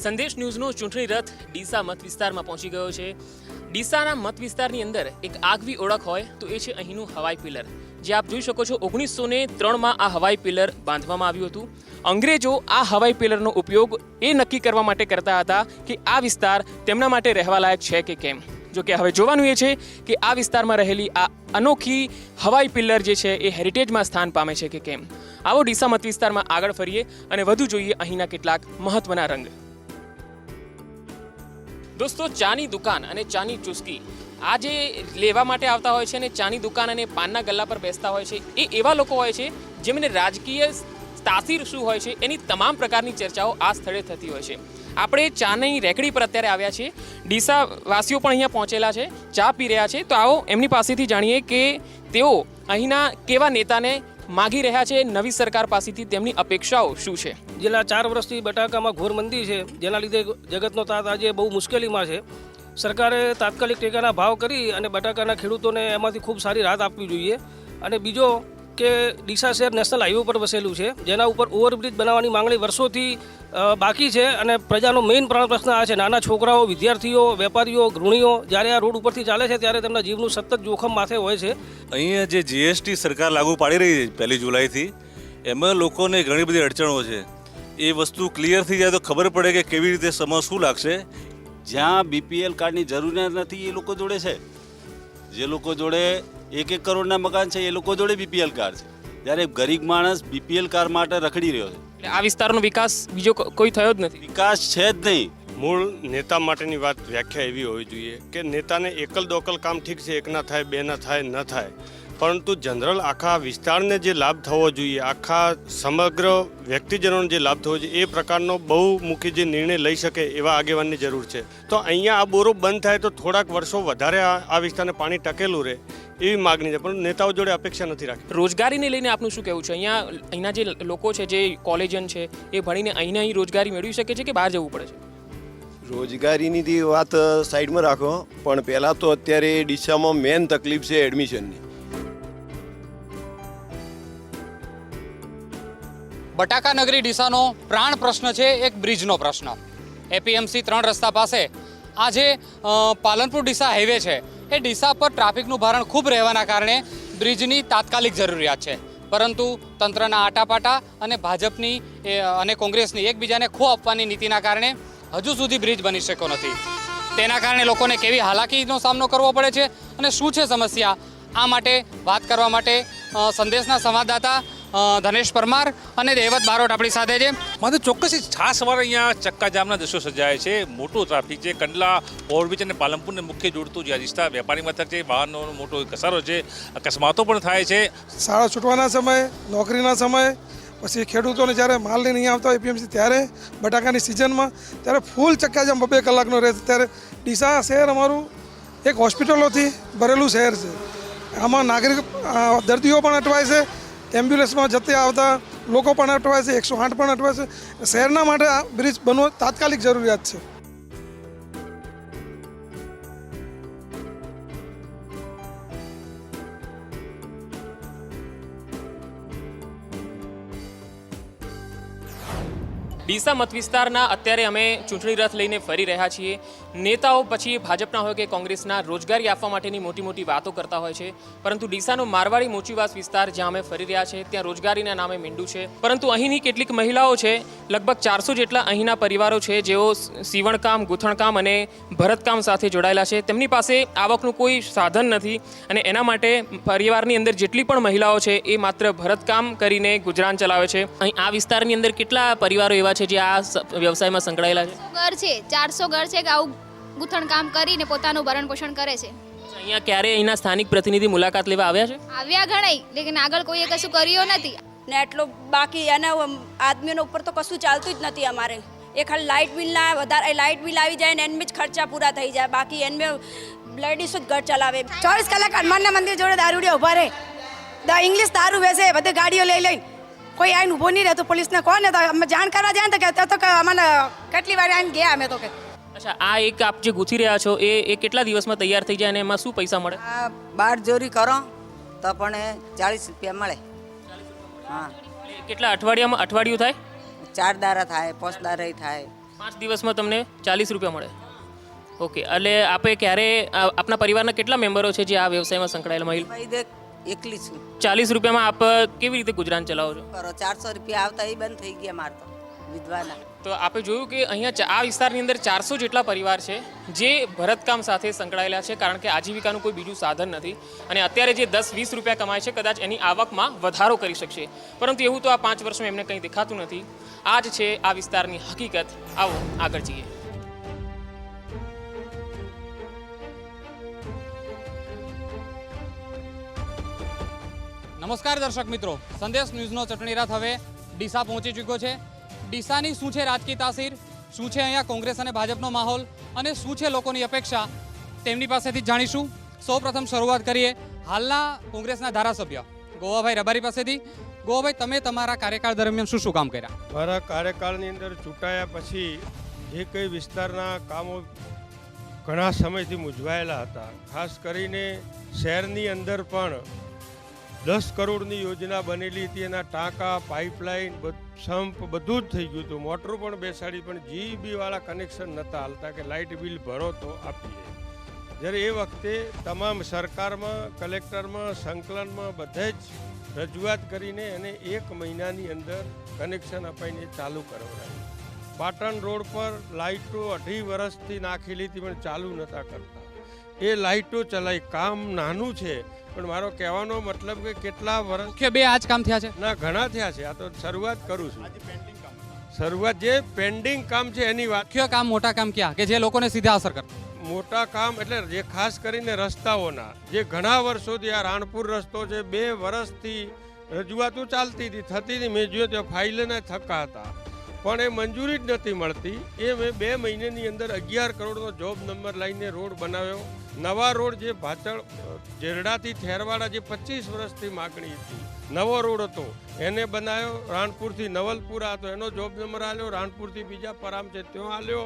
સંદેશ ન્યૂઝનો ચૂંટણી રથ ડીસા મત વિસ્તારમાં પહોંચી ગયો છે। ડીસાના મત વિસ્તારની અંદર એક આગવી ઓળખ હોય તો એ છે અહીંનું હવાઈ પિલર, જે આપ જોઈ શકો છો 1903માં આ હવાઈ પિલર બાંધવામાં આવ્યું હતું। અંગ્રેજો આ હવાઈ પિલરનો ઉપયોગ એ નક્કી કરવા માટે કરતા હતા કે આ વિસ્તાર તેમના માટે રહેવા લાયક છે કે કેમ। જો કે હવે જોવાનું એ છે કે આ વિસ્તારમાં રહેલી આ અનોખી હવાઈ પિલર જે છે એ હેરિટેજમાં સ્થાન પામે છે કે કેમ। આવો ડીસા મત વિસ્તારમાં આગળ ફરીએ અને વધુ જોઈએ અહીંના કેટલાક મહત્વના રંગ। દોસ્તો, ચાની દુકાન અને ચાની ચુસ્કી આ જે લેવા માટે આવતા હોય છે અને ચાની દુકાન અને પાનના ગલ્લા પર બેસતા હોય છે, એ એવા લોકો હોય છે જેમને રાજકીય તાસીર શું હોય છે એની તમામ પ્રકારની ચર્ચાઓ આ સ્થળે થતી હોય છે। આપણે ચાની રેકડી પર અત્યારે આવ્યા છીએ। ડીસા વાસીઓ પણ અહીંયા પહોંચેલા છે, ચા પી રહ્યા છે। તો આવો એમની પાસેથી જાણીએ કે તેઓ અહીંના કેવા નેતાને માગી રહ્યા છે, નવી સરકાર પાસેથી તેમની અપેક્ષાઓ શું છે। છેલ્લા 4 વર્ષથી બટાકામાં ઘોર મંદી છે, જેના લીધે જગતનો તાત આજે બહુ મુશ્કેલીમાં છે। સરકારે તાત્કાલિક ટેકાના ભાવ કરી અને બટાકાના ખેડૂતોને એમાંથી ખૂબ સારી રાહત આપવી જોઈએ। અને બીજો કે ડીસા શહેર નેશનલ હાઈવે પર વસેલું છે, જેના ઉપર ઓવરબ્રિજ બનાવવાની માંગણી વર્ષોથી બાકી છે। અને પ્રજાનો મેઇન પ્રશ્ન આ છે, નાના છોકરાઓ, વિદ્યાર્થીઓ, વેપારીઓ, ગૃહિણીઓ જ્યારે આ રોડ ઉપરથી ચાલે છે ત્યારે તેમના જીવનું સતત જોખમ માથે હોય છે। અહીંયા જે જીએસટી સરકાર લાગુ પાડી રહી છે 1 જુલાઈથી, એમાં લોકોને ઘણી બધી અડચણો છે। એ વસ્તુ ક્લિયર થઈ જાય તો ખબર પડે કે કેવી રીતે સમય શું લાગશે। જ્યાં બીપીએલ કાર્ડની જરૂરિયાત નથી એ લોકો જોડે છે, જે લોકો જોડે 1-1 કરોડના મકાન છે એ લોકો જોડે બીપીએલ કાર્ડ છે, જ્યારે ગરીબ માણસ બીપીએલ કાર્ડ માટે રખડી રહ્યો છે। એટલે આ વિસ્તારનો વિકાસ બીજો કોઈ થયો જ નથી। વિકાસ છે જ નહીં। મૂળ નેતા માટેની વાત વ્યાખ્યા એવી હોવી જોઈએ કે નેતાને એકલ દોકલ કામ ઠીક છે, એક ના થાય, બે ના થાય, ન થાય, પરંતુ જનરલ આખા વિસ્તારને જે લાભ થવો જોઈએ, આખા સમગ્ર વ્યક્તિજનોને જે લાભ થવો જોઈએ, એ પ્રકારનો બહુમુખી જે નિર્ણય લઈ શકે એવા આગેવાનની જરૂર છે। તો અહીંયા આ બોરો બંધ થાય તો થોડાક વર્ષો વધારે આ વિસ્તારને પાણી ટકેલું રહે એવી માગણી છે, પણ નેતાઓ જોડે અપેક્ષા નથી રાખી। રોજગારીને લઈને આપનું શું કહેવું છે? અહીંના જે લોકો છે, જે કોલેજન છે, એ ભણીને અહીં રોજગારી મેળવી શકે છે કે બહાર જવું પડે છે? રોજગારીની વાત સાઈડમાં રાખો, પણ પહેલાં તો અત્યારે ડીસામાં મેન તકલીફ છે એડમિશનની। બટાકા નગરી ડીસાનો પ્રાણ પ્રશ્ન છે એક બ્રિજનો પ્રશ્ન। એપીએમસી 3 રસ્તા પાસે આ જે પાલનપુર ડીસા હાઈવે છે, એ ડીસા પર ટ્રાફિકનું ભારણ ખૂબ રહેવાના કારણે બ્રિજની તાત્કાલિક જરૂરિયાત છે, પરંતુ તંત્રના આટાપાટા અને ભાજપની અને કોંગ્રેસની એકબીજાને ખો આપવાની નીતિના કારણે હજુ સુધી બ્રિજ બની શક્યો નથી। તેના કારણે લોકોને કેવી હાલાકીનો સામનો કરવો પડે છે અને શું છે સમસ્યા, આ માટે વાત કરવા માટે સંદેશના સંવાદદાતા ધનેશ પરમાર અને દેવત બારોટ આપણી સાથે છે। મને ચોક્કસ છાસવાર અહીંયા ચક્કાજામના દ્રશ્યો સર્જાય છે। મોટો ટ્રાફિક છે, કંડલા, ઓવરબ્રિજ અને પાલનપુરને મુખ્ય જોડતું જે વિસ્તાર વેપારી મથક છે, વાહનનો મોટો ઘસારો છે, અકસ્માતો પણ થાય છે। શાળા છૂટવાના સમયે, નોકરીના સમયે, પછી ખેડૂતોને જ્યારે માલ લઈને નહીં આવતા હોય એપીએમસી, ત્યારે બટાકાની સિઝનમાં ત્યારે ફૂલ ચક્કાજામ 2 કલાકનો રહે છે। ત્યારે ડીસા શહેર અમારું એક હોસ્પિટલોથી ભરેલું શહેર છે। આમાં નાગરિક દર્દીઓ પણ અટવાય છે, એમ્બ્યુલન્સમાં જતા આવતા લોકો પણ અટવાય છે, 108 પણ અટવાય છે। શહેરના માટે આ બ્રિજ બનવો તાત્કાલિક જરૂરિયાત છે। ડીસા મત વિસ્તારના અત્યારે અમે ચૂંટણી રથ લઈને ફરી રહ્યા છીએ। નેતાઓ પછી ભાજપના હોય કે કોંગ્રેસના રોજગારી આપવા માટેની મોટી મોટી વાતો કરતા હોય છે, પરંતુ ડીસાનો મારવાડી મોચીવાસ વિસ્તાર જ્યાં અમે ફરી રહ્યા છીએ ત્યાં રોજગારીના નામે મીંડું છે। પરંતુ અહીંની કેટલીક મહિલાઓ છે, લગભગ 400 જેટલા અહીંના પરિવારો છે જેઓ સીવણકામ, ગૂંથણકામ અને ભરતકામ સાથે જોડાયેલા છે। તેમની પાસે આવકનું કોઈ સાધન નથી અને એના માટે પરિવારની અંદર જેટલી પણ મહિલાઓ છે એ માત્ર ભરતકામ કરીને ગુજરાન ચલાવે છે। અહીં આ વિસ્તારની અંદર કેટલા પરિવારો એવા છે જે આ વ્યવસાયમાં સંકળાયેલા છે? ઘર છે, 400 ઘર છે કે આવું ગૂંથણ કામ કરીને પોતાનું ભરણ પોષણ કરે છે। અહીંયા ક્યારે અહીંના સ્થાનિક પ્રતિનિધિ મુલાકાત લેવા આવ્યા છે? આવ્યા ઘણાય, લેકિન આગળ કોઈએ કશું કર્યું નથી ને એટલો બાકી એના આદમીઓના ઉપર તો કશું ચાલતું જ નથી અમારે। એ ખાલી લાઇટ બિલના વધારે લાઇટ બિલ આવી જાય ને એમને જ ખર્ચા પૂરા થઈ જાય, બાકી એમને લેડીઝો જ ઘર ચલાવે। 24 કલાક હનુમાનના મંદિર જોડે દારૂડિયા ઊભા રહે, ઇંગ્લિશ દારૂ વેચે, બધી ગાડીઓ લઈ લઈને, કોઈ આઈને ઊભો નહીં રહેતો। પોલીસને કોને તો અમે જાણ કરવા જાય ને તો કે અમને કેટલી વાર આઈને ગયા અમે તો કે। અચ્છા, આ એક આપ જે ગૂંથી રહ્યા છો એ કેટલા દિવસમાં તૈયાર થઈ જાય અને એમાં શું પૈસા મળે? આ બાર જોરી કરો તો પણ 40 રૂપિયા મળે। હા, કેટલા અઠવાડિયું થાય? 4 દાડા થાય, 5 દાડા થાય, 5 દિવસમાં તમને 40 રૂપિયા મળે. ઓકે, એટલે આપે ક્યારે આપના પરિવારના કેટલા મેમ્બરો છે જે આ વ્યવસાયમાં સંકળાયેલા મહિલા? ભાઈ દેખ એકલી છું 40 રૂપિયામાં આપ કેવી રીતે ગુજરાન ચલાવો છો? કરો 400 રૂપિયા આવતા એ બંધ થઈ ગયા માર તો વિધવાના. તો આપે જોયું કે અહીંયા આ વિસ્તારની અંદર 400 જેટલા પરિવાર છે જે ભરતકામ સાથે સંકળાયેલા છે, કારણ કે આજીવિકાનું કોઈ બીજું સાધન નથી. અને અત્યારે જે 10-20 રૂપિયા કમાય છે કદાચ એની આવકમાં વધારો કરી શકશે, પરંતુ એવું તો આ 5 વર્ષમાં એમને કંઈ દેખાતું નથી. આ જ છે આ વિસ્તારની હકીકત. આવો આગળ જઈએ. નમસ્કાર દર્શક મિત્રો, સંદેશ ન્યૂઝનો ચટણી રથ હવે ડીસા પહોંચી ચૂક્યો છે. ડીસાની શું છે રાજકીય તાસીર, શું છે અહીંયા કોંગ્રેસ અને ભાજપનો માહોલ, અને શું છે લોકોની અપેક્ષા, તેમની પાસેથી જાણીશું. સૌપ્રથમ શરૂઆત કરીએ હાલના કોંગ્રેસના ધારાસભ્ય ગોવાભાઈ રબારી પાસેથી. ગોવાભાઈ, તમે તમારા કાર્યકાળ દરમિયાન શું શું કામ કર્યા? મારા કાર્યકાળની અંદર ચૂંટાયા પછી જે કંઈ વિસ્તારના કામો ઘણા સમયથી મૂંઝવાયેલા હતા, ખાસ કરીને શહેરની અંદર પણ 10 કરોડની યોજના બનેલી હતી. એના ટાંકા, પાઇપલાઇન, સંપ બધું જ થઈ ગયું હતું. મોટરો પણ બેસાડી, પણ જીબીવાળા કનેક્શન નહોતા હાલતા કે લાઇટ બિલ ભરો તો આપીએ. જ્યારે એ વખતે તમામ સરકારમાં, કલેક્ટરમાં, સંકલનમાં બધે જ રજૂઆત કરીને એને 1 મહિનાની અંદર કનેક્શન અપાઈને ચાલુ કરવડાવી. પાટણ રોડ પર લાઇટો 2.5 વર્ષથી નાખેલી હતી પણ ચાલુ નહોતા કરતા. એ લાઇટો ચલાવી. કામ નાનું છે પણ મારો કહેવાનો મતલબ કે કેટલા વર્ષ મુખ્ય 2 આ જ કામ થયા છે? ના, ઘણા થયા છે. આ તો શરૂઆત કરું છું. શરૂઆત જે પેન્ડિંગ કામ છે એની વાત. મુખ્ય કામ, મોટા કામ ક્યાં કે જે લોકોને સીધા અસર કરતા? મોટા કામ એટલે જે ખાસ કરીને રસ્તાઓના, જે ઘણા વર્ષોથી આ રાણપુર રસ્તો છે, 2 વર્ષથી રજૂઆતો ચાલતી હતી, થતી હતી. મેં જોયું ત્યાં ફાઇલના થકા હતા પણ એ મંજૂરી જ નથી મળતી. એ મેં 2 મહિનાની અંદર 11 કરોડનો જોબ નંબર લઈને રોડ બનાવ્યો. નવા રોડ જે ભાચળ જેરડાથી થેરવાડા જે 25 વર્ષથી માગણી હતી, નવો રોડ હતો એને બનાવ્યો. રાણપુરથી નવલપુરા હતો એનો જોબ નંબર આલ્યો. રાણપુરથી બીજા પરામ છે ત્યાં આલ્યો.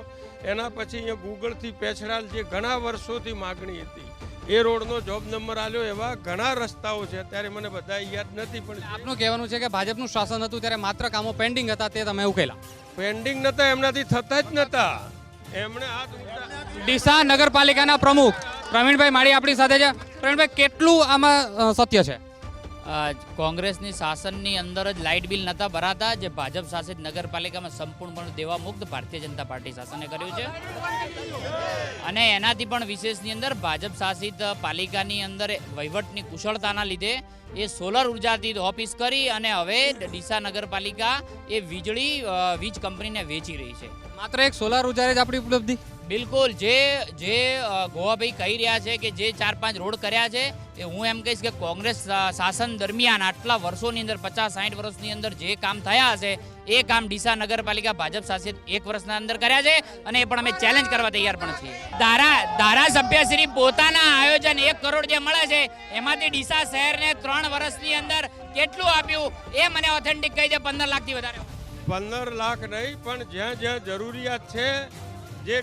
એના પછી અહીંયા ગુગળથી પેછડાલ જે ઘણા વર્ષોથી માગણી હતી એ રોડનો જોબ નંબર આલ્યો. એવા ઘણા રસ્તાઓ છે, અત્યારે મને બધા યાદ નથી. પણ આપનું કહેવાનું છે કે ભાજપનું શાસન હતું ત્યારે માત્ર કામો પેન્ડિંગ હતા, તે તમે ઉકેલા? પેન્ડિંગ નતા, એમનાથી થતા જ નતા. એમણે હાથ ડીસા નગરપાલિકાના પ્રમુખ પ્રવીણભાઈ માળી આપણી સાથે છે. પ્રવીણભાઈ, કેટલું આમાં સત્ય છે? કોંગ્રેસની શાસનની અંદર જ લાઇટ બિલ નહોતા ભરાતા, જે ભાજપ શાસિત નગરપાલિકામાં સંપૂર્ણપણે દેવા મુક્ત ભારતીય જનતા પાર્ટી શાસને કર્યું છે. અને એનાથી પણ વિશેષની અંદર ભાજપ શાસિત પાલિકાની અંદર વહીવટની કુશળતાના લીધે એ સોલર ઉર્જાથી ઓફિસ કરી અને હવે ડીસા નગરપાલિકા એ વીજ કંપનીને વેચી રહી છે. માત્ર એક સોલાર ઉર્જા જ આપણી ઉપલબ્ધિ? બિલકુલ. જે ગોવાભાઈ કહી રહ્યા છે કે જે 4-5 રોડ કર્યા છે, એ હું એમ કહીશ કે કોંગ્રેસ શાસન દરમિયાન આટલા વર્ષોની અંદર 50-60 વર્ષની અંદર જે કામ થયા હશે એ કામ ડીસા નગરપાલિકા ભાજપ શાસિત 1 વર્ષના અંદર કર્યા છે. અને એ પણ અમે ચેલેન્જ કરવા તૈયાર પણ છીએ. ધારાસભ્યશ્રી પોતાના આયોજન 1 કરોડ જે મળે છે એમાંથી ડીસા શહેરને 3 વર્ષની અંદર કેટલું આપ્યું એ મને ઓથેન્ટિક કહી દે. 15 લાખથી વધારે. 15 લાખ નહીં, પણ જ્યાં જ્યાં જરૂરિયાત છે, જે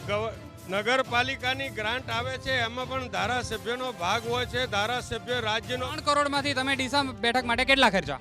નગરપાલિકાની ગ્રાન્ટ આવે છે એમાં પણ ધારાસભ્યનો ભાગ હોય છે. ધારાસભ્ય રાજ્યનો 3 કરોડમાંથી તમે ડીસા બેઠક માટે કેટલા ખર્ચા?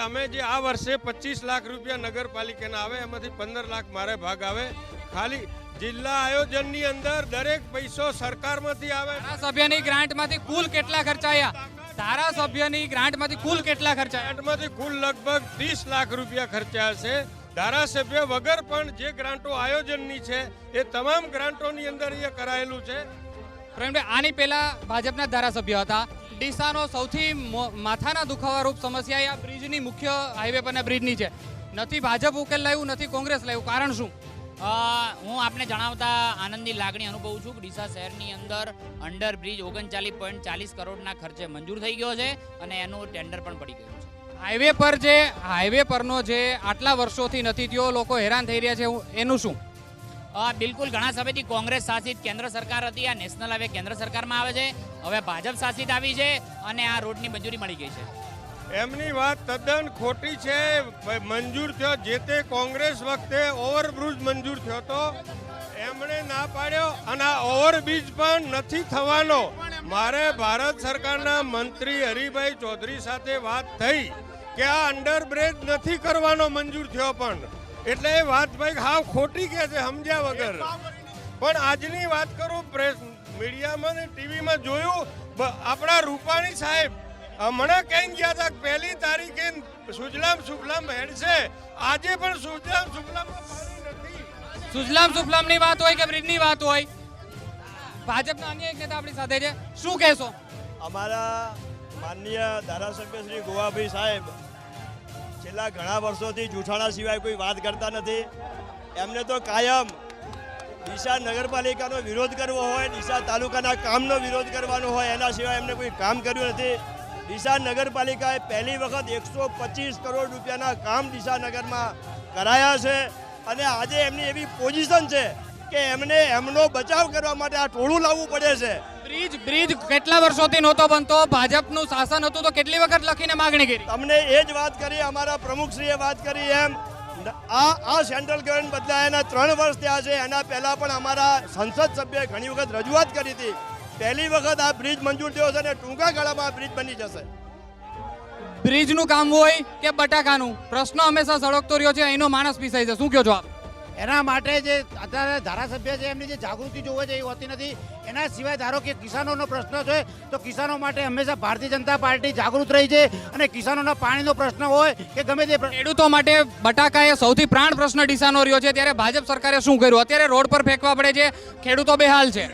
અમે આ વર્ષે 25 લાખ રૂપિયા નગરપાલિકાના આવે, એમાંથી 15 લાખ મારે ભાગ આવે. ખાલી જિલ્લા આયોજનની અંદર દરેક પૈસો સરકારમાંથી આવે. ધારાસભ્યની ગ્રાન્ટમાંથી કુલ કેટલા ખર્ચાયા? ધારાસભ્યની ગ્રાન્ટમાંથી કુલ કેટલા ખર્ચાયા? ગ્રાન્ટમાંથી કુલ લગભગ 30 લાખ રૂપિયા ખર્ચા હશે. ધારાસભ્ય વગર પણ જે ગ્રાન્ટો આયોજનની છે એ તમામ ગ્રાન્ટોની અંદર એ કરાયેલું છે. પ્રવીણભાઈ, આની પહેલા ભાજપના ધારાસભ્ય હતા. ડીસાનો સૌથી માથાના દુખાવા રૂપ સમસ્યા આ બ્રિજની, મુખ્ય હાઈવે પરના બ્રિજની છે. નથી ભાજપ ઉકેલ લાવ્યું, નથી કોંગ્રેસ લાવ્યું. કારણ શું? હું આપને જણાવતા આનંદની લાગણી અનુભવું છું કે ડીસા શહેરની અંદર અંડરબ્રિજ 39.40 કરોડના ખર્ચે મંજૂર થઈ ગયો છે અને એનું ટેન્ડર પણ પડી ગયું છે. હાઈવે પરનો જે આટલા વર્ષોથી નથી થયો, લોકો હેરાન થઈ રહ્યા છે, એનું શું? બિલકુલ. ઘણા સમયથી કોંગ્રેસ શાસિત કેન્દ્ર સરકાર હતી. આ નેશનલ હાઈવે કેન્દ્ર સરકારમાં આવે છે. હવે ભાજપ શાસિત આવી છે અને આ રોડની મંજૂરી મળી ગઈ છે. એમની વાત તદ્દન ખોટી છે. મંજૂર થયો જે તે કોંગ્રેસ વખતે ઓવરબ્રિજ મંજૂર થયો હતો, એમણે ના પાડ્યો અને આ ઓવરબ્રિજ પણ નથી થવાનો. મારે ભારત સરકારના મંત્રી હરિભાઈ ચૌધરી સાથે વાત થઈ કે આ અંડરબ્રિજ નથી કરવાનો મંજૂર થયો, પણ એટલે એ વાત ભાઈ હાવ ખોટી કહે છે સમજ્યા વગર. પણ આજની વાત કરું, પ્રેસ મીડિયામાં ને ટીવીમાં જોયું, આપણા રૂપાણી સાહેબ હમણાં કહીને ગયા હતા કે 1 તારીખે સુજલામ સુફલામ હેડશે. આજે પણ સુજલામ સુફલામમાં પાણી નથી. સુજલામ સુફલામની વાત હોય કે બ્રિજની વાત હોય, ભાજપના અન્ય એક નેતા આપણી સાથે છે, શું કહેશો? અમારા માનનીય ધારાસભ્ય શ્રી ગોવાભાઈ સાહેબ છેલ્લા ઘણા વર્ષોથી જૂઠાણા સિવાય કોઈ વાત કરતા નથી. એમને તો કાયમ ડીસા નગરપાલિકાનો વિરોધ કરવો હોય, ડીસા તાલુકાના કામનો વિરોધ કરવાનો હોય, એના સિવાય એમને કોઈ કામ કર્યું નથી. ડીસા નગરપાલિકાએ પહેલી વખત 125 કરોડ રૂપિયાના કામ ડીસા નગરમાં કરાયા છે અને આજે એમની એવી પોઝિશન છે કે એમને એમનો બચાવ કરવા માટે આ ટોળું લાવવું પડે છે. બ્રિજ કેટલા વર્ષોથી નહોતો બનતો, ભાજપનું શાસન હતું તો કેટલી વખત લખીને માગણી કરી? તમને એ જ વાત કરી, અમારા પ્રમુખશ્રીએ વાત કરી એમ આ સેન્ટ્રલ ગવર્મેન્ટ બદલાયાના 3 વર્ષ થયા છે. એના પહેલા પણ અમારા સંસદ સભ્યએ ઘણી વખત રજૂઆત કરી હતી. પહેલી વખત આ બ્રિજ મંજૂર થયો છે અને ટૂંકા ગાળામાં આ બ્રિજ બની જશે. બ્રિજનું કામ હોય કે બટાકાનું, પ્રશ્ન હંમેશા સળગતો રહ્યો છે, અહીંનો માણસ પીસાય છે. શું કહો છો આપ? એના માટે જે અત્યારે ધારાસભ્ય છે એમની જે જાગૃતિ જોવે છે એ હોતી નથી. એના સિવાય ધારો કે કિસાનોનો પ્રશ્ન છે તો કિસાનો માટે હંમેશા ભારતીય જનતા પાર્ટી જાગૃત રહી છે અને કિસાનોના પાણીનો પ્રશ્ન હોય કે ગમે તે ખેડૂતો માટે બટાકા એ સૌથી પ્રાણ પ્રશ્ન ડીસાનો રહ્યો છે, ત્યારે ભાજપ સરકારે શું કર્યું? અત્યારે રોડ પર ફેંકવા પડે છે, ખેડૂતો બેહાલ છે.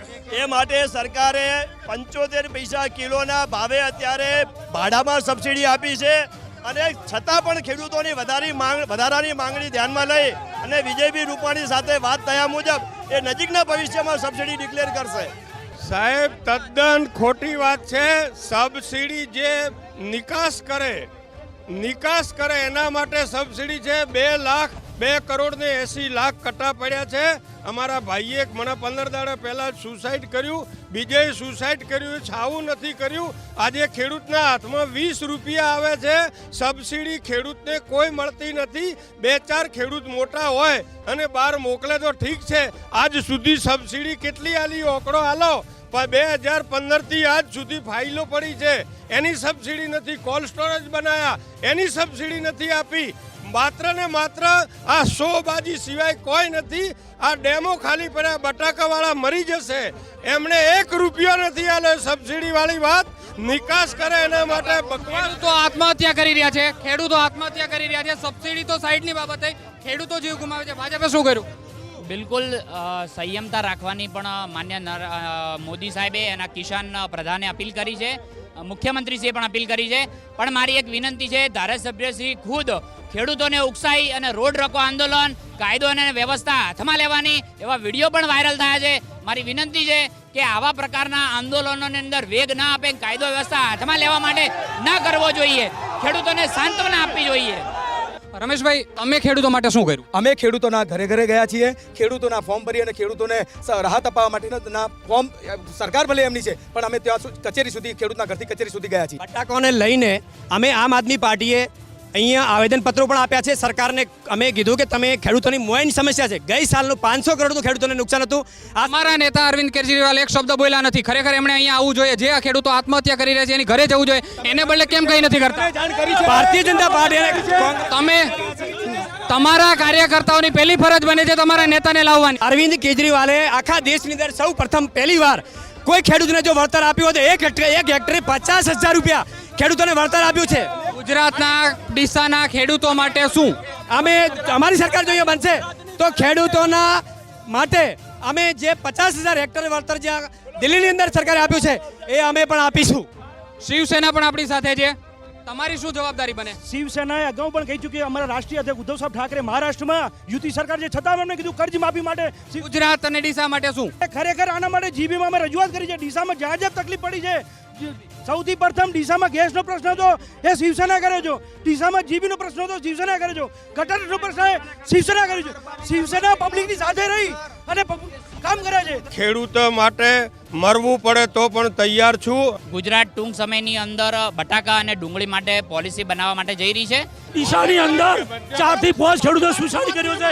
એ માટે સરકારે 75 પૈસા કિલોના ભાવે અત્યારે ભાડામાં સબસિડી આપી છે અને છતાં પણ ખેડૂતોની વધારાની માંગણી ધ્યાનમાં લઈ અને વિજયભાઈ રૂપાણી સાથે વાત થયા મુજબ એ નજીકના ભવિષ્યમાં સબસિડી ડિક્લેર કરશે. સાહેબ તદ્દન ખોટી વાત છે. સબસિડી જે નિકાસ કરે એના માટે સબસિડી છે. 2 કરોડ ને 80 લાખ કટ્ટા પડ્યા છે. અમારા ભાઈએ મને 15 દાડા પહેલા સુસાઇડ કર્યું, બીજે સુસાઇડ કર્યું, છાવું નથી કર્યું. આજે ખેડૂતના હાથમાં 20 રૂપિયા આવે છે. સબસિડી ખેડૂતને કોઈ મળતી નથી. 2-4 ખેડૂત મોટા હોય અને બહાર મોકલે તો ઠીક છે. આજ સુધી સબસિડી કેટલી આલી ઓકડો આલો, પણ 2015થી આજ સુધી ફાઇલો પડી છે, એની સબસિડી નથી. કોલ્ડ સ્ટોરેજ બનાયા, એની સબસિડી નથી આપી. માત્ર ને માત્ર આ શોબાજી સિવાય કોઈ નથી. આ ડેમો ખાલી પડ્યા, બટાકાવાળા મરી જશે, એમણે 1 રૂપિયો નથી આલે. સબસિડી વાળી વાત નિકાસ કરે એના માટે બકવાસ. તો આત્મહત્યા કરી રહ્યા છે, ખેડૂતો આત્મહત્યા કરી રહ્યા છે. સબસિડી તો સાઈડની બાબત થઈ, ખેડૂતો જીવ ગુમાવે છે. ભાજપે શું કર્યું? બિલકુલ સંયમતા રાખવાની પણ માન્ય મોદી સાહેબે એના કિસાન પ્રધાને અપીલ કરી છે, મુખ્યમંત્રીશ્રીએ પણ અપીલ કરી છે. પણ મારી એક વિનંતી છે, ધારાસભ્યશ્રી ખુદ ખેડૂતોને ઉકસાઈ અને રોડ રોકો આંદોલન, કાયદો અને વ્યવસ્થા હાથમાં લેવાની એવા વિડીયો પણ વાયરલ થયા છે. મારી વિનંતી છે કે આવા પ્રકારના આંદોલનોની અંદર વેગ ના આપે, કાયદો વ્યવસ્થા હાથમાં લેવા માટે ના કરવો જોઈએ, ખેડૂતોને સાંત્વના આપવી જોઈએ. રમેશભાઈ, તમે ખેડૂતો માટે શું કર્યું? અમે ખેડૂતોના ઘરે ઘરે ગયા છીએ, ખેડૂતોના ફોર્મ ભરી અને ખેડૂતોને રાહત અપાવવા માટેના ફોર્મ સરકાર ભલે એમની છે પણ અમે ત્યાં કચેરી સુધી, ખેડૂતના ઘરથી કચેરી સુધી ગયા છીએ. બટાકાઓને લઈને અમે આમ આદમી પાર્ટીએ અહીંયા આવેદનપત્રો પણ આપ્યા છે. સરકારને અમે કીધું કે તમે ખેડૂતોની મોઈન સમસ્યા છે. ગઈ સાલનું 500 કરોડનું ખેડૂતોને નુકસાન હતું. અમારા નેતા અરવિંદ કેજરીવાલ એક શબ્દ બોલ્યા નથી. ખરેખર એમણે અહીંયા આવવું જોઈએ. જે આ ખેડૂતો આત્મહત્યા કરી રહ્યા છે એની ઘરે જવું જોઈએ. એને બદલે કેમ કંઈ નથી કરતા? ભારતીય જનતા પાર્ટી તમે તમારા કાર્યકર્તાઓની પહેલી ફરજ બને છે તમારા નેતાને લાવવાની. અરવિંદ કેજરીવાલે આખા દેશની અંદર સૌ પ્રથમ પહેલીવાર કોઈ ખેડૂતને જો વળતર આપ્યું હોય તો એક હેક્ટરે 50,000 રૂપિયા ખેડૂતોને વળતર આપ્યું છે. ગુજરાતના ડીસાના ખેડૂતો માટે શું અમારી સરકાર જો અહીંયા બનશે તો ખેડૂતોના માટે અમે જે 50,000 હેક્ટર વળતર જ્યાં દિલ્હીની અંદર સરકારે આપ્યું છે એ અમે પણ આપીશું. શિવસેના પણ આપણી સાથે છે, તમારી શું જવાબદારી બને? શિવસેનાએ અગાઉ પણ કહી ચૂકી, અમારા રાષ્ટ્રીય અધ્યક્ષ ઉદ્ધવ સાહેબ ઠાકરે મહારાષ્ટ્રમાં યુતિ સરકાર છે છતાં એમણે કીધું કર્જ માફી માટે. ગુજરાત અને ડીસા માટે શું? ખરેખર આના માટે જીબીમાં અમે રજૂઆત કરી છે. ડીસામાં જ્યાં જ્યાં તકલીફ પડી છે, સૌથી પ્રથમ ડીસામાં ગેસનો પ્રશ્ન હતો એ શિવસેના કર્યો છો. ડીસામાં જીબીનો પ્રશ્ન હતો શિવસેના કર્યો છો. ગટરનો પ્રશ્ન શિવસેના કર્યો છે. શિવસેના પબ્લિકની સાથે રહી અને કામ કરે છે. ખેડૂત માટે મરવું પડે તો પણ તૈયાર છું. ગુજરાત ટૂંક સમયની અંદર બટાકા અને ડુંગળી માટે પોલિસી બનાવવા માટે જઈ રહી છે. ડીસાની અંદર 4 થી 5 ખેડૂતો સુસાઇડ કર્યો છે.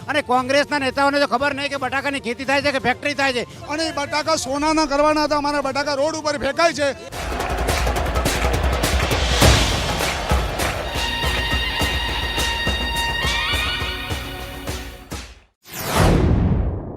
અને કોંગ્રેસના નેતાઓને તો ખબર નહીં કે બટાકાની ખેતી થાય છે કે ફેક્ટરી થાય છે. અને બટાકા સોનાના કરવાના હતા, અમારા બટાકા રોડ ઉપર ફેંકાય છે.